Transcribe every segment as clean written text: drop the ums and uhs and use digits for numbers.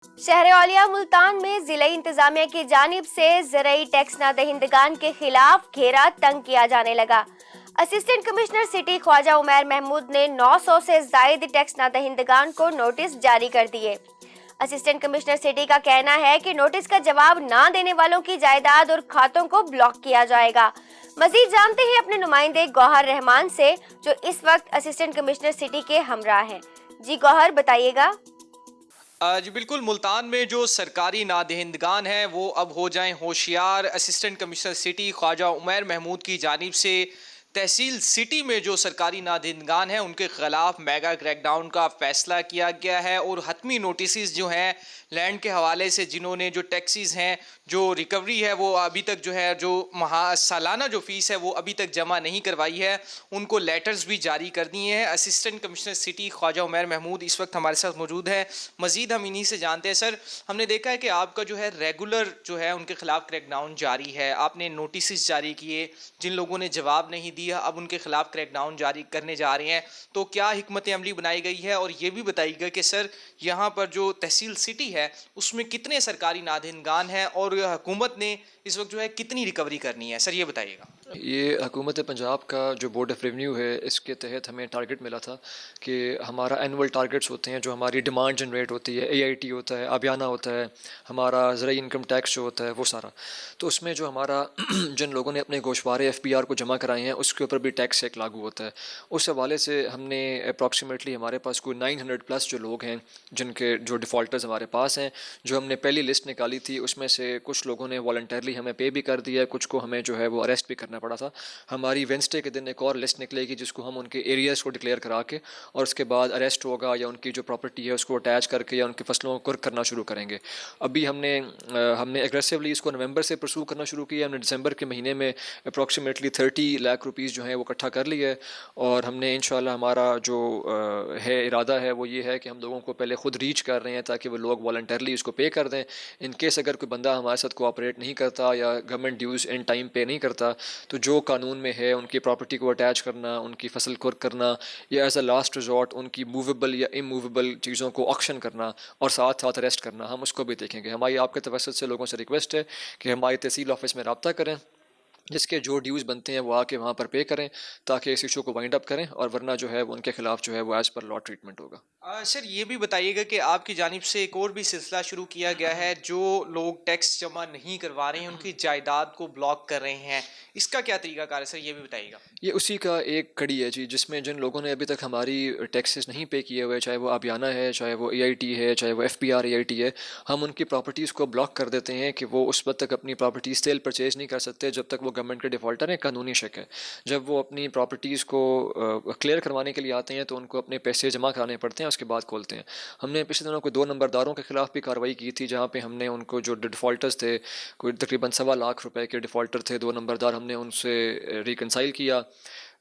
شہر اولیاء ملتان میں ضلع انتظامیہ کی جانب سے زرعی ٹیکس نہ دہندگان کے خلاف گھیرا تنگ کیا جانے لگا۔ اسسٹنٹ کمشنر سٹی خواجہ عمیر محمود نے 900 سے زائد ٹیکس نہ دہندگان کو نوٹس جاری کر دیے۔ اسسٹنٹ کمشنر سٹی کا کہنا ہے کہ نوٹس کا جواب نہ دینے والوں کی جائیداد اور کھاتوں کو بلاک کیا جائے گا۔ مزید جانتے ہیں اپنے نمائندے گوہر رحمان سے، جو اس وقت اسسٹنٹ کمشنر سٹی کے ہمراہ ہیں۔ جی گوہر، بتائیے گا۔ جی بالکل، ملتان میں جو سرکاری نادہندگان ہیں وہ اب ہو جائیں ہوشیار۔ اسسٹنٹ کمشنر سٹی خواجہ عمیر محمود کی جانب سے تحصیل سٹی میں جو سرکاری نادہندگان ہیں ان کے خلاف میگا کریک ڈاؤن کا فیصلہ کیا گیا ہے، اور حتمی نوٹسز جو ہیں لینڈ کے حوالے سے جنہوں نے جو ٹیکسیز ہیں، جو ریکوری ہے وہ ابھی تک جو ہے جو سالانہ جو فیس ہے وہ ابھی تک جمع نہیں کروائی ہے، ان کو لیٹرز بھی جاری کر دیے ہیں۔ اسسٹنٹ کمشنر سٹی خواجہ عمیر محمود اس وقت ہمارے ساتھ موجود ہے، مزید ہم انہی سے جانتے ہیں۔ سر، ہم نے دیکھا ہے کہ آپ کا جو ہے ریگولر جو ہے ان کے خلاف کریک ڈاؤن جاری ہے، آپ نے نوٹسز جاری کیے، جن لوگوں نے جواب نہیں دیا اب ان کے خلاف کریک ڈاؤن جاری کرنے جا رہے ہیں، تو کیا حکمت عملی بنائی گئی ہے؟ اور یہ بھی بتائیے گا کہ سر یہاں پر جو تحصیل سٹی ہے اس میں کتنے سرکاری نادہندگان ہیں اور حکومت نے اس وقت جو ہے کتنی ریکوری کرنی ہے؟ سر یہ بتائیے گا۔ یہ حکومت پنجاب کا جو بورڈ آف ریونیو ہے، اس کے تحت ہمیں ٹارگٹ ملا تھا کہ ہمارا اینول ٹارگٹس ہوتے ہیں، جو ہماری ڈیمانڈ جنریٹ ہوتی ہے، AIT ہوتا ہے، آبیانہ ہوتا ہے، ہمارا زرعی انکم ٹیکس جو ہوتا ہے وہ سارا، تو اس میں جو ہمارا جن لوگوں نے اپنے گوشوارے FPR کو جمع کرائے ہیں اس کے اوپر بھی ٹیکس ایک لاگو ہوتا ہے۔ اس حوالے سے ہم نے اپروکسیمیٹلی ہمارے پاس کوئی 900 پلس جو لوگ ہیں جن کے جو ڈیفالٹرز ہمارے پاس ہیں، جو ہم نے پہلی لسٹ نکالی تھی، اس میں سے کچھ لوگوں نے والنٹرلی ہمیں پے بھی کر دیا ہے، کچھ کو ہمیں جو ہے وہ اریسٹ بھی کرنا پڑا تھا۔ ہماری وینسڈے کے دن ایک اور لسٹ نکلے گی جس کو ہم ان کے ایریاز کو ڈکلیئر کرا کے اور اس کے بعد اریسٹ ہوگا یا ان کی جو پراپرٹی ہے اس کو اٹیچ کر کے یا ان کی فصلوں کو کرک کرنا شروع کریں گے۔ ابھی ہم نے ایگریسولی اس کو نومبر سے پرسو کرنا شروع کیا۔ ہم نے دسمبر کے مہینے میں اپروکسیمیٹلی 30 لاکھ روپیز جو ہیں وہ اکٹھا کر لی ہے، اور ہم نے انشاءاللہ ہمارا جو ہے ارادہ ہے وہ یہ ہے کہ ہم لوگوں کو پہلے خود ریچ کر رہے ہیں تاکہ وہ لوگ والنٹرلی اس کو پے کر دیں۔ ان کیس اگر کوئی بندہ ہمارے ساتھ کوآپریٹ نہیں کرتا یا گورنمنٹ ڈیوز ان ٹائم پے نہیں کرتا، تو جو قانون میں ہے ان کی پراپرٹی کو اٹیچ کرنا، ان کی فصل کرک کرنا، یا ایز اے لاسٹ ریزورٹ ان کی موویبل یا اموویبل چیزوں کو آکشن کرنا اور ساتھ ساتھ اریسٹ کرنا، ہم اس کو بھی دیکھیں گے۔ ہماری آپ کے توسط سے لوگوں سے ریکویسٹ ہے کہ ہماری تحصیل آفس میں رابطہ کریں، جس کے جو ڈیوز بنتے ہیں وہ آ کے وہاں پر پے کریں تاکہ اس ایشو کو وائنڈ اپ کریں، اور ورنہ جو ہے وہ ان کے خلاف جو ہے وہ ایز پر لا ٹریٹمنٹ ہوگا۔ سر یہ بھی بتائیے گا کہ آپ کی جانب سے ایک اور بھی سلسلہ شروع کیا گیا ہے، جو لوگ ٹیکس جمع نہیں کروا رہے ہیں ان کی جائیداد کو بلاک کر رہے ہیں، اس کا کیا طریقہ کار ہے؟ سر یہ بھی بتائیے گا۔ یہ اسی کا ایک کڑی ہے جی، جس میں جن لوگوں نے ابھی تک ہماری ٹیکسز نہیں پے کیے ہوئے، چاہے وہ آبیانہ ہے، چاہے وہ AIT ہے، چاہے وہ FPR AIT ہے، ہم ان کی پراپرٹیز کو بلاک کر دیتے ہیں کہ وہ اس وقت تک اپنی پراپرٹیز سیل پرچیز نہیں کر سکتے جب تک وہ گورنمنٹ کے ڈیفالٹر ہیں، قانونی شک ہے۔ جب وہ اپنی پراپرٹیز کو کلیئر کروانے کے لیے آتے ہیں تو ان کو اپنے پیسے جمع کرانے پڑتے ہیں، اس کے بعد کھولتے ہیں۔ ہم نے پچھلے دنوں کوئی 2 نمبرداروں کے خلاف بھی کارروائی کی تھی، جہاں پہ ہم نے ان کو جو ڈیفالٹرز تھے، کوئی تقریباً 1.25 لاکھ روپے کے ڈیفالٹر تھے 2 نمبردار، ہم نے ان سے ریکنسائل کیا۔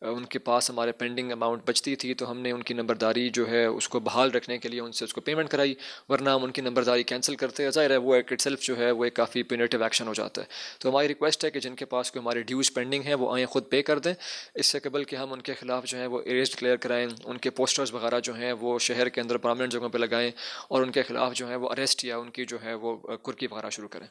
ان کے پاس ہمارے پینڈنگ اماؤنٹ بچتی تھی تو ہم نے ان کی نمبرداری جو ہے اس کو بحال رکھنے کے لیے ان سے اس کو پیمنٹ کرائی، ورنہ ہم ان کی نمبرداری کینسل کرتے ہیں، ظاہر ہے وہ ایک اٹ سیلف جو ہے وہ ایک کافی پینیٹیو ایکشن ہو جاتا ہے۔ تو ہماری ریکویسٹ ہے کہ جن کے پاس کوئی ہمارے ڈیوز پینڈنگ ہیں وہ آئیں خود پے کر دیں، اس سے قبل کہ ہم ان کے خلاف جو ہے وہ اریسٹ ڈکلیئر کرائیں، ان کے پوسٹرز وغیرہ جو ہیں وہ شہر کے اندر پرامننٹ جگہوں پہ لگائیں، اور ان کے خلاف جو ہے وہ اریسٹ یا ان کی جو ہے وہ کرکی وغیرہ شروع کریں۔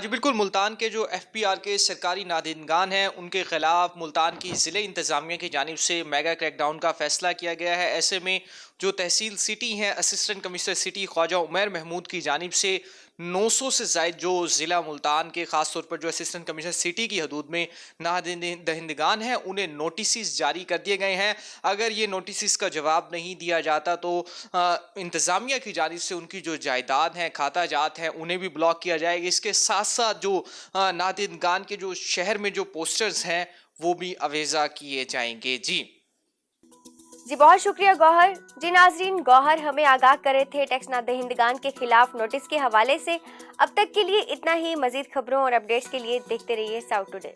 جی بالکل، ملتان کے جو FPR کے سرکاری نادہندگان ہیں ان کے خلاف ملتان کی ضلع انتظامیہ کی جانب سے میگا کریک ڈاؤن کا فیصلہ کیا گیا ہے۔ ایسے میں جو تحصیل سٹی ہیں، اسسٹنٹ کمشنر سٹی خواجہ عمیر محمود کی جانب سے 900 سے زائد جو ضلع ملتان کے، خاص طور پر جو اسسٹنٹ کمشنر سٹی کی حدود میں نادہندگان ہیں، انہیں نوٹسز جاری کر دیے گئے ہیں۔ اگر یہ نوٹسز کا جواب نہیں دیا جاتا تو انتظامیہ کی جانب سے ان کی جو جائیداد ہیں، کھاتا جات ہیں، انہیں بھی بلاک کیا جائے گا۔ اس کے ساتھ ساتھ جو نادہندگان کے جو شہر میں جو پوسٹرز ہیں وہ بھی اویزہ کیے جائیں گے۔ جی بہت شکریہ گوہر۔ جی ناظرین، گوہر ہمیں آگاہ کرے تھے ٹیکس نہ دہندگان کے خلاف نوٹس کے حوالے سے۔ اب تک کے لیے اتنا ہی۔ مزید خبروں اور اپڈیٹس کے لیے دیکھتے رہیے ساؤتھ ٹوڈے۔